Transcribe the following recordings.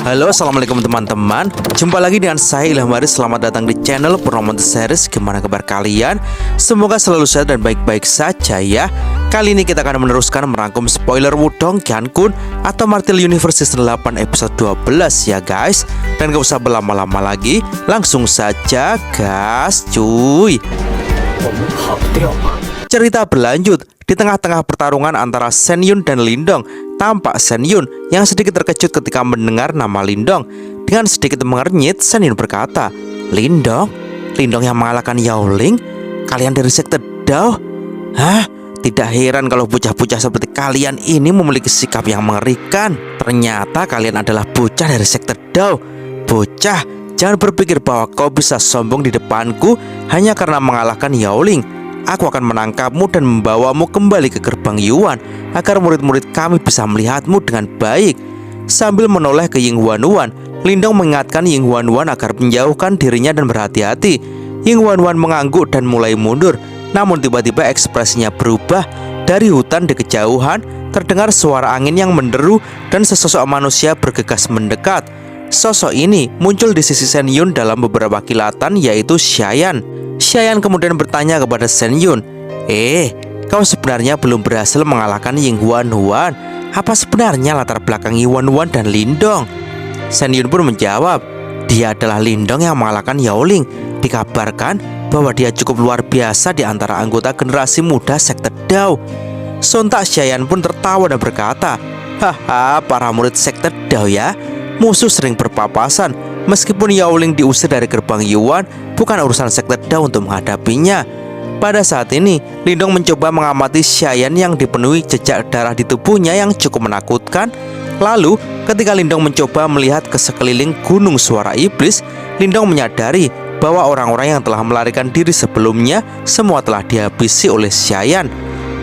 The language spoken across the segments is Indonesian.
Halo, assalamualaikum teman-teman. Jumpa lagi dengan saya Ilham Haris. Selamat datang di channel Purnomo Series. Gimana kabar kalian? Semoga selalu sehat dan baik-baik saja ya. Kali ini kita akan meneruskan merangkum spoiler Wudong Gyankun atau Martial Universe Season 8 episode 12 ya guys. Dan gak usah berlama-lama lagi, langsung saja gas cuy. Cerita berlanjut di tengah-tengah pertarungan antara Shen Yun dan Lindong. Tampak Shen Yun yang sedikit terkejut ketika mendengar nama Lindong. Dengan sedikit mengernyit, Shen Yun berkata, Lindong? Lindong yang mengalahkan Yao Ling? Kalian dari sekte Dao? Hah? Tidak heran kalau bocah-bocah seperti kalian ini memiliki sikap yang mengerikan. Ternyata kalian adalah bocah dari sekte Dao. Bocah, jangan berpikir bahwa kau bisa sombong di depanku hanya karena mengalahkan Yao Ling. Aku akan menangkapmu dan membawamu kembali ke gerbang Yuan agar murid-murid kami bisa melihatmu dengan baik. Sambil menoleh ke Ying Huan-Huan, Lindong mengingatkan Ying Huan-Huan agar menjauhkan dirinya dan berhati-hati. Ying Huan-Huan mengangguk dan mulai mundur. Namun tiba-tiba ekspresinya berubah. Dari hutan di kejauhan terdengar suara angin yang menderu dan sesosok manusia bergegas mendekat. Sosok ini muncul di sisi Shen Yun dalam beberapa kilatan, yaitu Xiayan. Xiayan kemudian bertanya kepada Shen Yun, kau sebenarnya belum berhasil mengalahkan Ying Huan-Huan. Apa sebenarnya latar belakang Ying Huan-Huan dan Lindong? Shen Yun pun menjawab, dia adalah Lindong yang mengalahkan Yao Ling. Dikabarkan bahwa dia cukup luar biasa di antara anggota generasi muda sekte Dao. Sontak Xiayan pun tertawa dan berkata, haha, para murid sekte Dao ya. Musuh sering berpapasan. Meskipun Yao Ling diusir dari gerbang Yuan, bukan urusan sekte Dao untuk menghadapinya. Pada saat ini, Lindong mencoba mengamati Xiayan yang dipenuhi jejak darah di tubuhnya yang cukup menakutkan. Lalu, ketika Lindong mencoba melihat ke sekeliling gunung suara iblis, Lindong menyadari bahwa orang-orang yang telah melarikan diri sebelumnya semua telah dihabisi oleh Xiayan.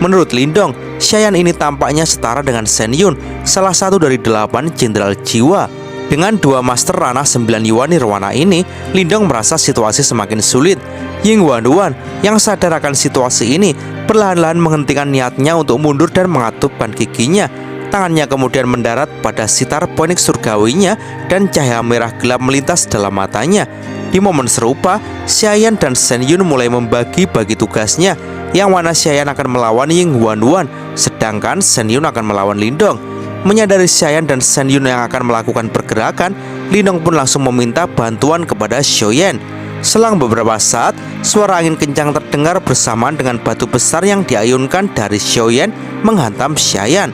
Menurut Lindong, Xiayan ini tampaknya setara dengan Shen Yun, salah satu dari 8 jenderal jiwa. Dengan 2 master ranah 9 Yuan Nirwana ini, Lindong merasa situasi semakin sulit. Ying Huan-Huan yang sadar akan situasi ini perlahan-lahan menghentikan niatnya untuk mundur dan mengatupkan giginya. Tangannya kemudian mendarat pada sitar ponik surgawinya dan cahaya merah gelap melintas dalam matanya. Di momen serupa, Xiayan dan Shen Yun mulai membagi-bagi tugasnya, yang mana Xiayan akan melawan Ying Huan-Huan, sedangkan Shen Yun akan melawan Lindong. Menyadari Xiayan dan Shen Yun yang akan melakukan pergerakan, Lindong pun langsung meminta bantuan kepada Xiaoyan. Selang beberapa saat, suara angin kencang terdengar bersamaan dengan batu besar yang diayunkan dari Xiaoyan menghantam Xiayan.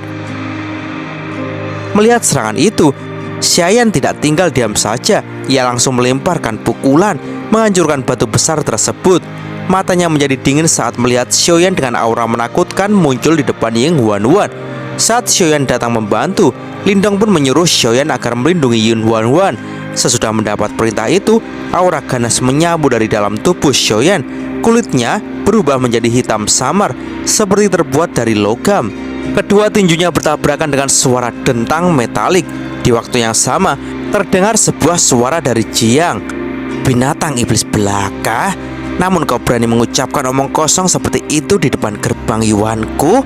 Melihat serangan itu, Xiayan tidak tinggal diam saja. Ia langsung melemparkan pukulan, menghancurkan batu besar tersebut. Matanya menjadi dingin saat melihat Xiaoyan dengan aura menakutkan muncul di depan Ying Huan-Huan. Saat Xiaoyan datang membantu, Lindong pun menyuruh Xiaoyan agar melindungi Ying Huan-Huan. Sesudah mendapat perintah itu, aura ganas menyapu dari dalam tubuh Xiaoyan. Kulitnya berubah menjadi hitam samar, seperti terbuat dari logam. Kedua tinjunya bertabrakan dengan suara dentang metalik. Di waktu yang sama, terdengar sebuah suara dari Jiang. Binatang iblis belaka, namun kau berani mengucapkan omong kosong seperti itu di depan gerbang Yuanku?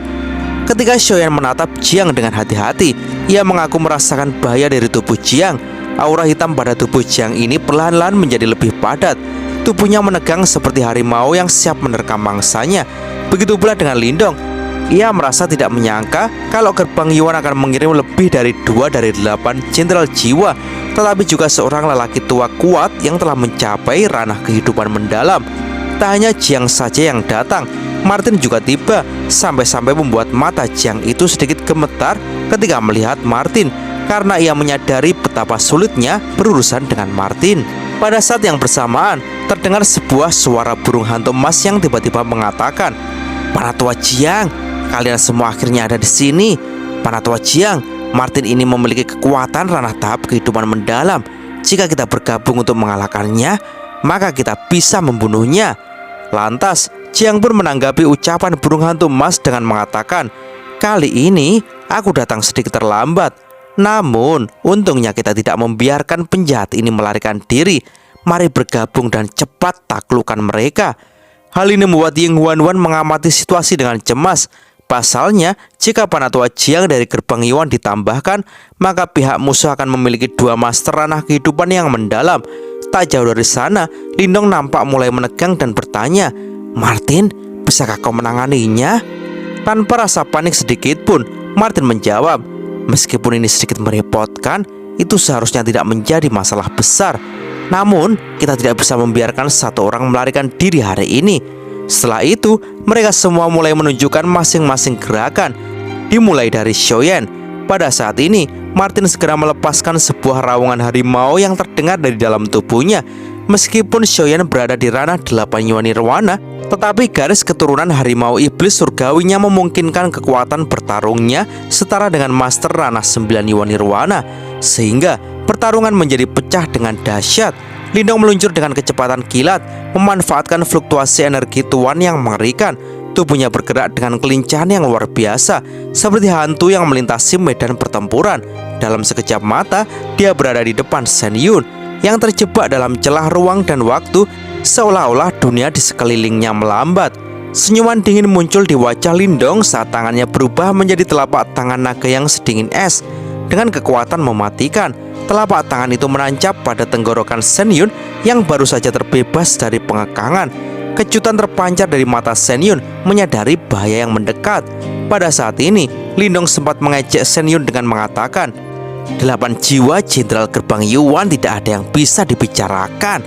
Ketika Xiaoyan menatap Jiang dengan hati-hati, ia mengaku merasakan bahaya dari tubuh Jiang. Aura hitam pada tubuh Jiang ini perlahan-lahan menjadi lebih padat. Tubuhnya menegang seperti harimau yang siap menerkam mangsanya. Begitu pula dengan Lindong. Ia merasa tidak menyangka kalau gerbang Yuan akan mengirim lebih dari 2 dari 8 jenderal jiwa, tetapi juga seorang lelaki tua kuat yang telah mencapai ranah kehidupan mendalam. Tak hanya Jiang saja yang datang, Martin juga tiba, sampai-sampai membuat mata Jiang itu sedikit gemetar ketika melihat Martin, karena ia menyadari betapa sulitnya berurusan dengan Martin. Pada saat yang bersamaan, terdengar sebuah suara burung hantu emas yang tiba-tiba mengatakan, Panatua Jiang, kalian semua akhirnya ada di sini. Panatua Jiang, Martin ini memiliki kekuatan ranah tahap kehidupan mendalam. Jika kita bergabung untuk mengalahkannya, maka kita bisa membunuhnya. Lantas, Jiang pun menanggapi ucapan burung hantu emas dengan mengatakan, kali ini aku datang sedikit terlambat. Namun, untungnya kita tidak membiarkan penjahat ini melarikan diri. Mari bergabung dan cepat taklukkan mereka. Hal ini membuat Ying Huan-Huan mengamati situasi dengan cemas. Pasalnya, jika Panatua Jiang dari gerbang Yuan ditambahkan, maka pihak musuh akan memiliki dua master ranah kehidupan yang mendalam. Tak jauh dari sana, Lindong nampak mulai menegang dan bertanya, "Martin, bisakah kau menanganinya?" Tanpa rasa panik sedikit pun, Martin menjawab, "Meskipun ini sedikit merepotkan, itu seharusnya tidak menjadi masalah besar. Namun, kita tidak bisa membiarkan satu orang melarikan diri hari ini." Setelah itu, mereka semua mulai menunjukkan masing-masing gerakan. Dimulai dari Xiaoyan. Pada saat ini, Martin segera melepaskan sebuah raungan harimau yang terdengar dari dalam tubuhnya. Meskipun Xiaoyan berada di ranah 8 Yuan Nirwana, tetapi garis keturunan harimau iblis surgawinya memungkinkan kekuatan bertarungnya setara dengan master ranah 9 Yuan Nirwana, sehingga pertarungan menjadi pecah dengan dahsyat. Lindong meluncur dengan kecepatan kilat, memanfaatkan fluktuasi energi Tuan yang mengerikan. Tubuhnya bergerak dengan kelincahan yang luar biasa, seperti hantu yang melintasi medan pertempuran. Dalam sekejap mata, dia berada di depan Shen Yun yang terjebak dalam celah ruang dan waktu, seolah-olah dunia di sekelilingnya melambat. Senyuman dingin muncul di wajah Lindong saat tangannya berubah menjadi telapak tangan naga yang sedingin es. Dengan kekuatan mematikan, telapak tangan itu menancap pada tenggorokan Shen Yun yang baru saja terbebas dari pengekangan. Kejutan terpancar dari mata Shen Yun menyadari bahaya yang mendekat. Pada saat ini, Lindong sempat mengejek Shen Yun dengan mengatakan, 8 jiwa Jenderal Gerbang Yuan tidak ada yang bisa dibicarakan.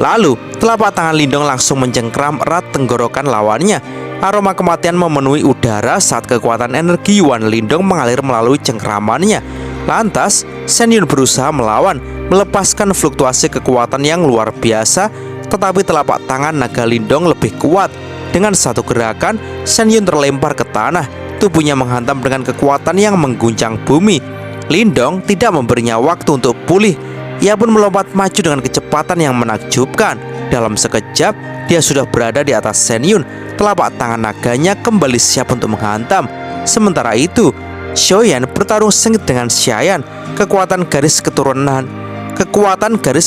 Lalu, telapak tangan Lindong langsung mencengkram erat tenggorokan lawannya. Aroma kematian memenuhi udara saat kekuatan energi Yuan Lindong mengalir melalui cengkramannya. Lantas, Shen Yun berusaha melawan, melepaskan fluktuasi kekuatan yang luar biasa, tetapi telapak tangan naga Lindong lebih kuat. Dengan satu gerakan, Shen Yun terlempar ke tanah, tubuhnya menghantam dengan kekuatan yang mengguncang bumi. Lindong tidak memberinya waktu untuk pulih. Ia pun melompat maju dengan kecepatan yang menakjubkan. Dalam sekejap, dia sudah berada di atas Shen Yun. Telapak tangan naganya kembali siap untuk menghantam. Sementara itu, Xiaoyan bertarung sengit dengan Xiaoyan. Kekuatan garis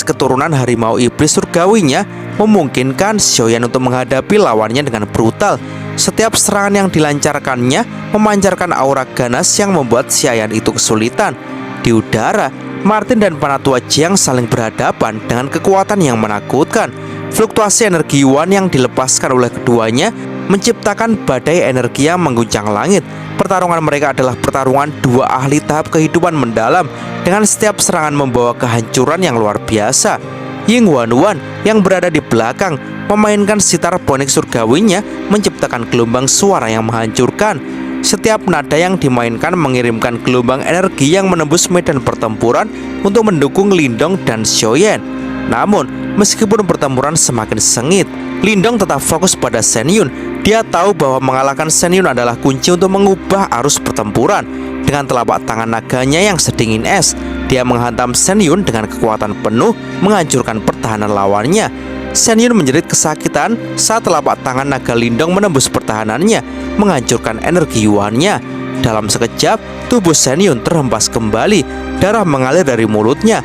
keturunan harimau iblis surgawinya memungkinkan Xiaoyan untuk menghadapi lawannya dengan brutal. Setiap serangan yang dilancarkannya memancarkan aura ganas yang membuat Xiaoyan itu kesulitan. Di udara, Martin dan Panatua Jiang saling berhadapan dengan kekuatan yang menakutkan. Fluktuasi energi Yuan yang dilepaskan oleh keduanya menciptakan badai energi yang mengguncang langit. Pertarungan mereka adalah pertarungan dua ahli tahap kehidupan mendalam, dengan setiap serangan membawa kehancuran yang luar biasa. Ying Wanwan yang berada di belakang memainkan sitar bonik surgawinya, menciptakan gelombang suara yang menghancurkan. Setiap nada yang dimainkan mengirimkan gelombang energi yang menembus medan pertempuran untuk mendukung Lindong dan Xiaoyan. Namun, meskipun pertempuran semakin sengit, Lindong tetap fokus pada Shen Yun. Dia tahu bahwa mengalahkan Shen Yun adalah kunci untuk mengubah arus pertempuran. Dengan telapak tangan naganya yang sedingin es, dia menghantam Shen Yun dengan kekuatan penuh, menghancurkan pertahanan lawannya. Shen Yun menjerit kesakitan saat telapak tangan naga Lindong menembus pertahanannya, menghancurkan energi Yuannya. Dalam sekejap, tubuh Shen Yun terhempas kembali, darah mengalir dari mulutnya.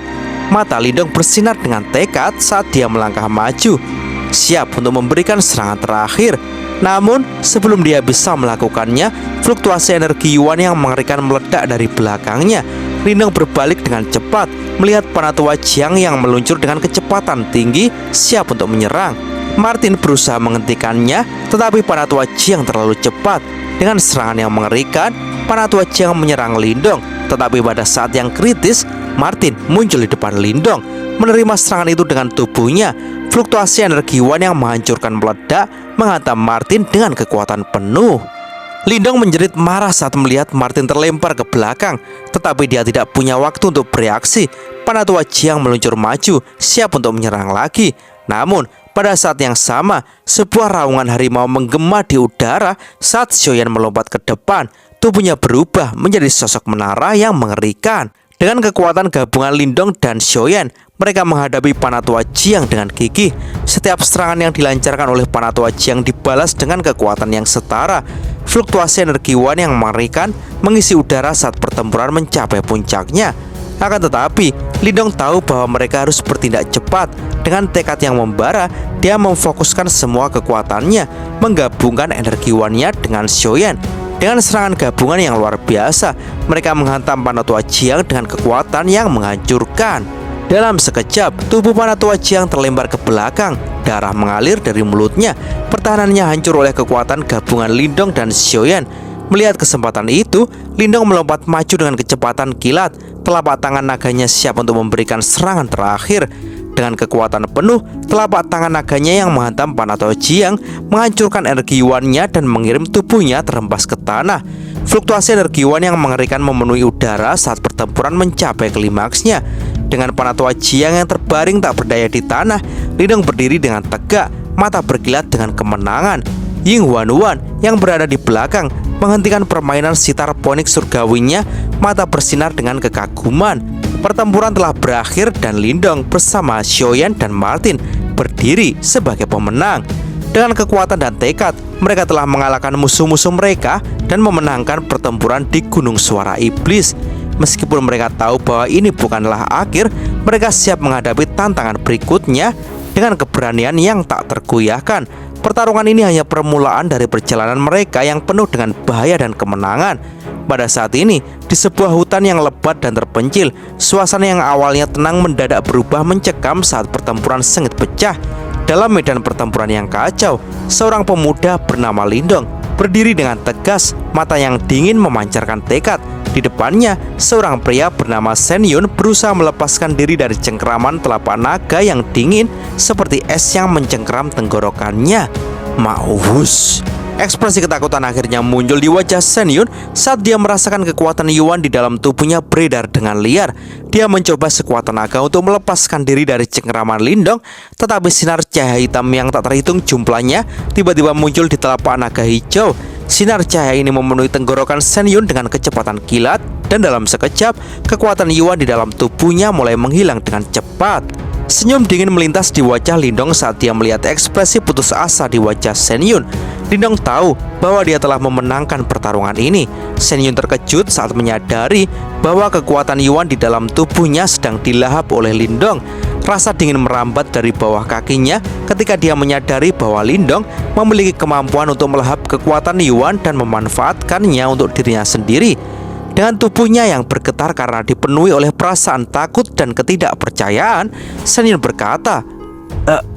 Mata Lindong bersinar dengan tekad saat dia melangkah maju, siap untuk memberikan serangan terakhir. Namun, sebelum dia bisa melakukannya, fluktuasi energi Yuan yang mengerikan meledak dari belakangnya. Lindong berbalik dengan cepat, melihat Panatua Jiang yang meluncur dengan kecepatan tinggi, siap untuk menyerang. Martin berusaha menghentikannya, tetapi Panatua Jiang terlalu cepat. Dengan serangan yang mengerikan, Panatua Jiang menyerang Lindong. Tetapi pada saat yang kritis, Martin muncul di depan Lindong, menerima serangan itu dengan tubuhnya. Fluktuasi energi Yuan yang menghancurkan meledak, menghantam Martin dengan kekuatan penuh. Lindong menjerit marah saat melihat Martin terlempar ke belakang, tetapi dia tidak punya waktu untuk bereaksi. Panatua Jiang meluncur maju, siap untuk menyerang lagi. Namun, pada saat yang sama, sebuah raungan harimau menggema di udara saat Xiaoyan melompat ke depan. Tubuhnya berubah menjadi sosok menara yang mengerikan. Dengan kekuatan gabungan Lindong dan Xiaoyan, mereka menghadapi Panatua Jiang dengan gigih. Setiap serangan yang dilancarkan oleh Panatua Jiang dibalas dengan kekuatan yang setara. Fluktuasi energi Yuan yang mengerikan mengisi udara saat pertempuran mencapai puncaknya. Akan tetapi, Lindong tahu bahwa mereka harus bertindak cepat. Dengan tekad yang membara, dia memfokuskan semua kekuatannya, menggabungkan energi Yuannya dengan Xiaoyan. Dengan serangan gabungan yang luar biasa, mereka menghantam Panatua Jiang dengan kekuatan yang menghancurkan. Dalam sekejap, tubuh Panatua Jiang terlempar ke belakang, darah mengalir dari mulutnya. Pertahanannya hancur oleh kekuatan gabungan Lindong dan Xiaoyan. Melihat kesempatan itu, Lindong melompat maju dengan kecepatan kilat. Telapak tangan naganya siap untuk memberikan serangan terakhir. Dengan kekuatan penuh, telapak tangan naganya yang menghantam Panatua Jiang menghancurkan energi yuannya dan mengirim tubuhnya terhempas ke tanah. Fluktuasi energi yuan yang mengerikan memenuhi udara saat pertempuran mencapai klimaksnya. Dengan Panatua Jiang yang terbaring tak berdaya di tanah, Lindong berdiri dengan tegak, mata berkilat dengan kemenangan. Ying Huan yang berada di belakang menghentikan permainan sitar ponik surgawinya, mata bersinar dengan kekaguman. Pertempuran telah berakhir dan Lindong bersama Xiaoyan dan Martin berdiri sebagai pemenang. Dengan kekuatan dan tekad, mereka telah mengalahkan musuh-musuh mereka dan memenangkan pertempuran di Gunung Suara Iblis. Meskipun mereka tahu bahwa ini bukanlah akhir, mereka siap menghadapi tantangan berikutnya dengan keberanian yang tak tergoyahkan. Pertarungan ini hanya permulaan dari perjalanan mereka yang penuh dengan bahaya dan kemenangan. Pada saat ini, di sebuah hutan yang lebat dan terpencil, suasana yang awalnya tenang mendadak berubah mencekam saat pertempuran sengit pecah. Dalam medan pertempuran yang kacau, seorang pemuda bernama Lindong berdiri dengan tegas, mata yang dingin memancarkan tekad. Di depannya, seorang pria bernama Shen Yun berusaha melepaskan diri dari cengkeraman telapak naga yang dingin seperti es yang mencengkeram tenggorokannya. Maus. Ekspresi ketakutan akhirnya muncul di wajah Shen Yun saat dia merasakan kekuatan Yuan di dalam tubuhnya beredar dengan liar. Dia mencoba sekuat tenaga untuk melepaskan diri dari cengkeraman Lindong, tetapi sinar cahaya hitam yang tak terhitung jumlahnya tiba-tiba muncul di telapak naga hijau. Sinar cahaya ini memenuhi tenggorokan Shen Yun dengan kecepatan kilat, dan dalam sekejap, kekuatan Yuan di dalam tubuhnya mulai menghilang dengan cepat. Senyum dingin melintas di wajah Lindong saat dia melihat ekspresi putus asa di wajah Shen Yun. Lindong tahu bahwa dia telah memenangkan pertarungan ini. Shen Yun terkejut saat menyadari bahwa kekuatan Yuan di dalam tubuhnya sedang dilahap oleh Lindong. Rasa dingin merambat dari bawah kakinya ketika dia menyadari bahwa Lindong memiliki kemampuan untuk melahap kekuatan Yuan dan memanfaatkannya untuk dirinya sendiri. Dengan tubuhnya yang bergetar karena dipenuhi oleh perasaan takut dan ketidakpercayaan, Shen Yun berkata,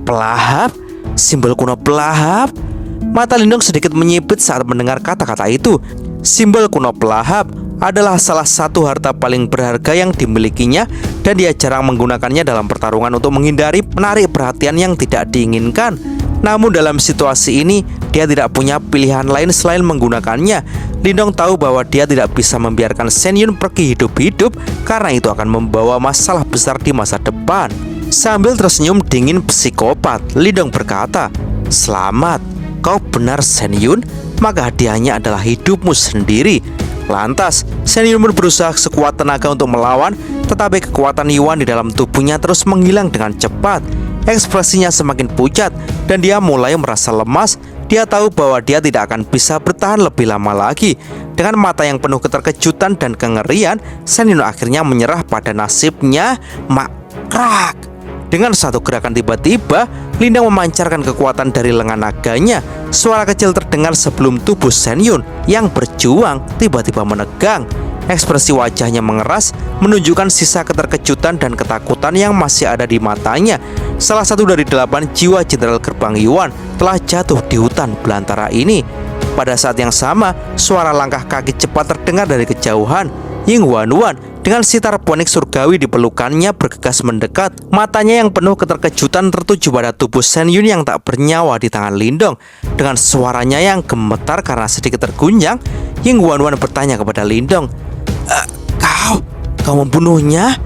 pelahap? Simbol kuno pelahap? Mata Lindong sedikit menyipit saat mendengar kata-kata itu. Simbol kuno pelahap adalah salah satu harta paling berharga yang dimilikinya, dan dia jarang menggunakannya dalam pertarungan untuk menghindari menarik perhatian yang tidak diinginkan. Namun dalam situasi ini, dia tidak punya pilihan lain selain menggunakannya. Lindong tahu bahwa dia tidak bisa membiarkan Shen Yun pergi hidup-hidup karena itu akan membawa masalah besar di masa depan. Sambil tersenyum dingin psikopat, Lindong berkata, "Selamat, kau benar Shen Yun, maka hadiahnya adalah hidupmu sendiri." Lantas, Shen Yun berusaha sekuat tenaga untuk melawan, tetapi kekuatan Yuan di dalam tubuhnya terus menghilang dengan cepat. Ekspresinya semakin pucat dan dia mulai merasa lemas. Dia tahu bahwa dia tidak akan bisa bertahan lebih lama lagi. Dengan mata yang penuh keterkejutan dan kengerian, Shen Yun akhirnya menyerah pada nasibnya. Makrak. Dengan satu gerakan tiba-tiba, Lindong memancarkan kekuatan dari lengan naganya. Suara kecil terdengar sebelum tubuh Shen Yun yang berjuang tiba-tiba menegang. Ekspresi wajahnya mengeras, menunjukkan sisa keterkejutan dan ketakutan yang masih ada di matanya. Salah satu dari 8 jiwa Jenderal Gerbang Yuan telah jatuh di hutan belantara ini. Pada saat yang sama, suara langkah kaki cepat terdengar dari kejauhan. Ying Huan dengan sitar ponik surgawi di pelukannya bergegas mendekat. Matanya yang penuh keterkejutan tertuju pada tubuh Shen Yun yang tak bernyawa di tangan Lindong. Dengan suaranya yang gemetar karena sedikit terguncang, Ying Huan bertanya kepada Lindong, Kau membunuhnya?"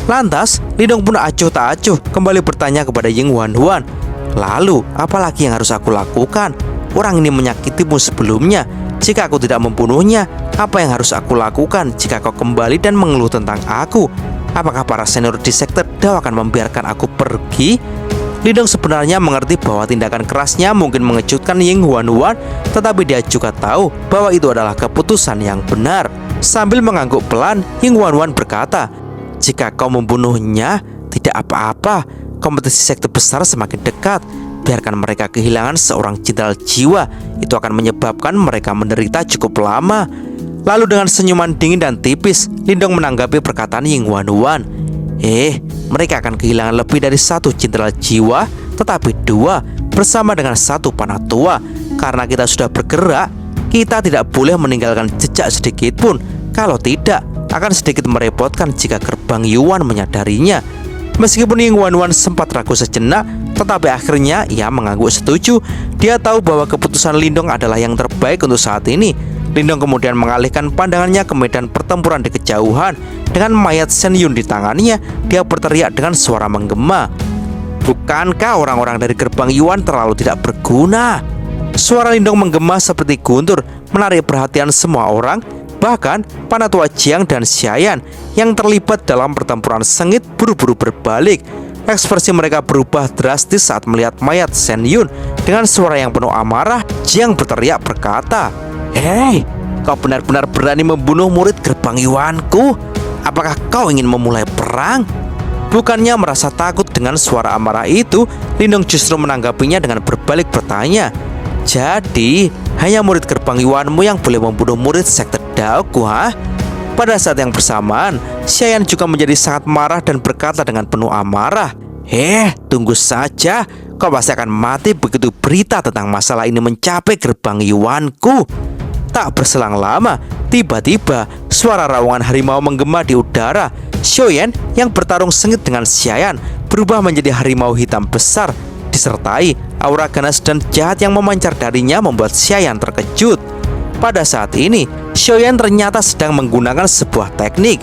Lantas, Lindong pun acuh tak acuh kembali bertanya kepada Ying Huan, "Lalu, apalagi yang harus aku lakukan? Orang ini menyakitimu sebelumnya. Jika aku tidak membunuhnya, apa yang harus aku lakukan jika kau kembali dan mengeluh tentang aku? Apakah para senior di sekte Dao akan membiarkan aku pergi?" Lindong sebenarnya mengerti bahwa tindakan kerasnya mungkin mengejutkan Ying Huan, tetapi dia juga tahu bahwa itu adalah keputusan yang benar. Sambil mengangguk pelan, Ying Huan berkata, "Jika kau membunuhnya, tidak apa-apa. Kompetisi sekte besar semakin dekat. biarkan mereka kehilangan seorang jenderal jiwa. Itu akan menyebabkan mereka menderita cukup lama. Lalu dengan senyuman dingin dan tipis, Lindong menanggapi perkataan Ying Wanwan. Mereka akan kehilangan lebih dari satu jenderal jiwa, tetapi dua bersama dengan satu panah tua. Karena kita sudah bergerak, kita tidak boleh meninggalkan jejak sedikit pun. Kalau tidak, akan sedikit merepotkan jika gerbang Yuan menyadarinya. Meskipun Ying Wanwan sempat ragu sejenak, tetapi akhirnya ia mengangguk setuju. Dia tahu bahwa keputusan Lindong adalah yang terbaik untuk saat ini. Lindong kemudian mengalihkan pandangannya ke medan pertempuran di kejauhan. Dengan mayat Shen Yun di tangannya, dia berteriak dengan suara menggema. Bukankah orang-orang dari gerbang Yuan terlalu tidak berguna? Suara Lindong menggema seperti guntur, menarik perhatian semua orang. Bahkan Panatua Jiang dan Xiayan yang terlibat dalam pertempuran sengit buru-buru berbalik. Ekspresi mereka berubah drastis saat melihat mayat Shen Yun. Dengan suara yang penuh amarah, Jiang berteriak berkata, kau benar-benar berani membunuh murid gerbang Yuanku? Apakah kau ingin memulai perang? Bukannya merasa takut dengan suara amarah itu, Lindong justru menanggapinya dengan berbalik bertanya, jadi hanya murid gerbang Yuanmu yang boleh membunuh murid sekte Daoku, Pada saat yang bersamaan, Xiayan juga menjadi sangat marah dan berkata dengan penuh amarah, tunggu saja, kau pasti akan mati begitu berita tentang masalah ini mencapai gerbang Yuanku. Tak berselang lama, tiba-tiba suara raungan harimau menggema di udara. Xiayan yang bertarung sengit dengan Xiayan berubah menjadi harimau hitam besar. Disertai aura ganas dan jahat yang memancar darinya membuat Xiayan terkejut. Pada saat ini, Xiayan ternyata sedang menggunakan sebuah teknik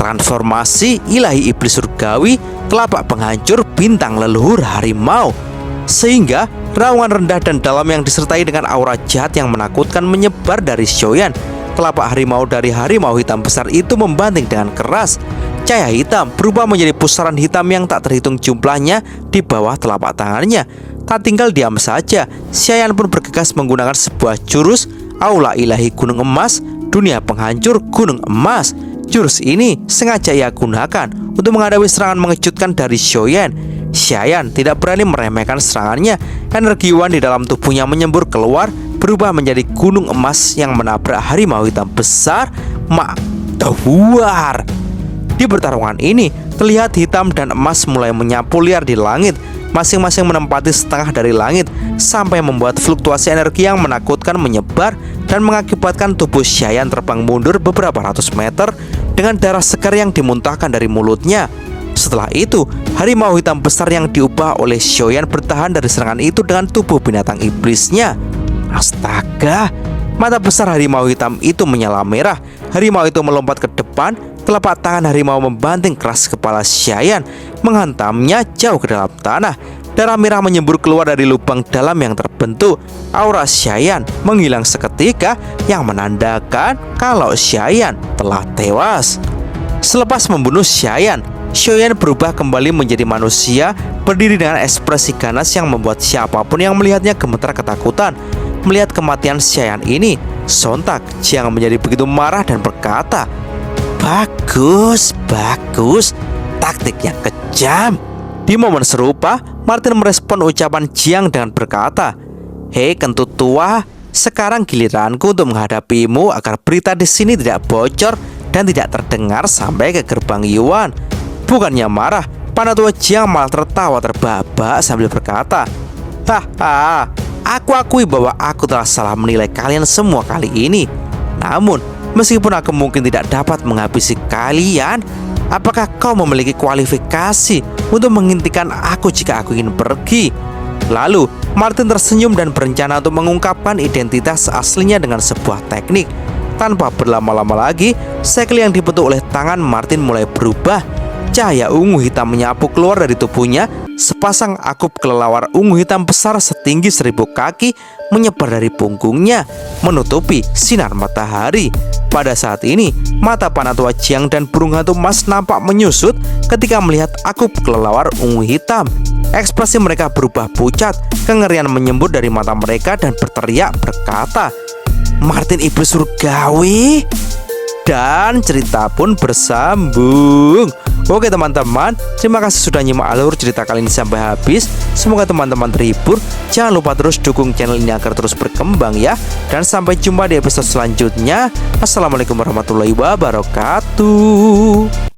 transformasi ilahi iblis surgawi, telapak penghancur bintang leluhur harimau. Sehingga raungan rendah dan dalam yang disertai dengan aura jahat yang menakutkan menyebar dari Xiayan. Telapak harimau dari harimau hitam besar itu membanting dengan keras. Cahaya hitam berubah menjadi pusaran hitam yang tak terhitung jumlahnya di bawah telapak tangannya. Tak tinggal diam saja, Xiayan pun bergegas menggunakan sebuah jurus Aula Ilahi Gunung Emas, Dunia Penghancur Gunung Emas. Jurus ini sengaja ia gunakan untuk menghadapi serangan mengejutkan dari Xiayan. Xiayan tidak berani meremehkan serangannya. Energi Yuan di dalam tubuhnya menyembur keluar, berubah menjadi gunung emas yang menabrak harimau hitam besar. Duar. Di pertarungan ini, terlihat hitam dan emas mulai menyapu liar di langit, masing-masing menempati setengah dari langit, sampai membuat fluktuasi energi yang menakutkan menyebar dan mengakibatkan tubuh Xiayan terbang mundur beberapa ratus meter dengan darah segar yang dimuntahkan dari mulutnya. Setelah itu, harimau hitam besar yang diubah oleh Xiayan bertahan dari serangan itu dengan tubuh binatang iblisnya. Astaga, mata besar harimau hitam itu menyala merah. Harimau itu melompat ke depan. Telapak tangan harimau membanting keras kepala Xiayan, menghantamnya jauh ke dalam tanah. Darah merah menyembur keluar dari lubang dalam yang terbentuk. Aura Xiayan menghilang seketika, yang menandakan kalau Xiayan telah tewas. Selepas membunuh Xiayan berubah kembali menjadi manusia, berdiri dengan ekspresi ganas yang membuat siapapun yang melihatnya gemetar ketakutan. Melihat kematian Xiayan ini, sontak Jiang menjadi begitu marah dan berkata, Bagus, taktik yang kejam. Di momen serupa, Martin merespon ucapan Jiang dengan berkata, kentut tua, sekarang giliranku untuk menghadapimu agar berita di sini tidak bocor dan tidak terdengar sampai ke gerbang Yuan. Bukannya marah, Panatua Jiang malah tertawa terbahak sambil berkata, aku akui bahwa aku telah salah menilai kalian semua kali ini. Namun, meskipun aku mungkin tidak dapat menghabisi kalian, apakah kau memiliki kualifikasi untuk menghentikan aku jika aku ingin pergi? Lalu, Martin tersenyum dan berencana untuk mengungkapkan identitas aslinya dengan sebuah teknik. Tanpa berlama-lama lagi, segel yang dibentuk oleh tangan Martin mulai berubah. Cahaya ungu hitam menyapu keluar dari tubuhnya. Sepasang akup kelelawar ungu hitam besar setinggi 1000 kaki menyebar dari punggungnya, menutupi sinar matahari. Pada saat ini, mata Panatua Jiang dan burung hantu emas nampak menyusut ketika melihat akup kelelawar ungu hitam. Ekspresi mereka berubah pucat, kengerian menyembur dari mata mereka dan berteriak berkata, Martin iblis surgawi. Dan cerita pun bersambung. Oke teman-teman, terima kasih sudah nyimak alur cerita kali ini sampai habis. Semoga teman-teman terhibur. Jangan lupa terus dukung channel ini agar terus berkembang ya. Dan sampai jumpa di episode selanjutnya. Assalamualaikum warahmatullahi wabarakatuh.